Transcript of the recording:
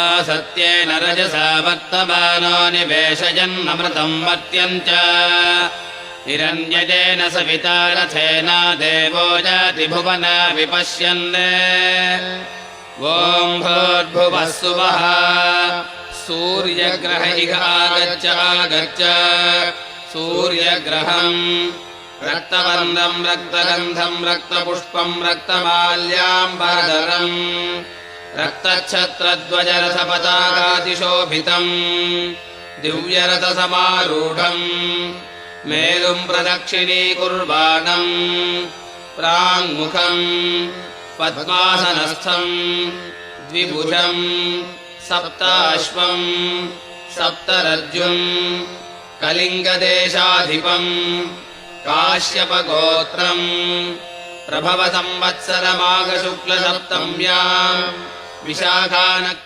असत्येन रजसा वर्तमानो निवेशयन्नमृतम् मर्त्यम् च हिरण्यजेन सविता रथेन देवो जाति भुवना विपश्यन् ॐ भूर्भुवः सुवः सूर्यग्रह इह आगच्छ सूर्यग्रहम् रक्तवर्णम् रक्तगन्धम् रक्तपुष्पम् रक्तमाल्याम्बरधरम् रक्तच्छत्रध्वजरथपताकातिशोभितम् दिव्यरथसमारूढम् मेरुम् प्रदक्षिणीकुर्वाणम् प्राङ्मुखम् पद्मासनस्थम् द्विभुजम् सप्ताश्वम् सप्तरज्जुम् कलिङ्गदेशाधिपम् काश्यपगोत्रम् प्रभवसंवत्सरमाघशुक्लसप्तम्याम् विशाखानक्षत्रम्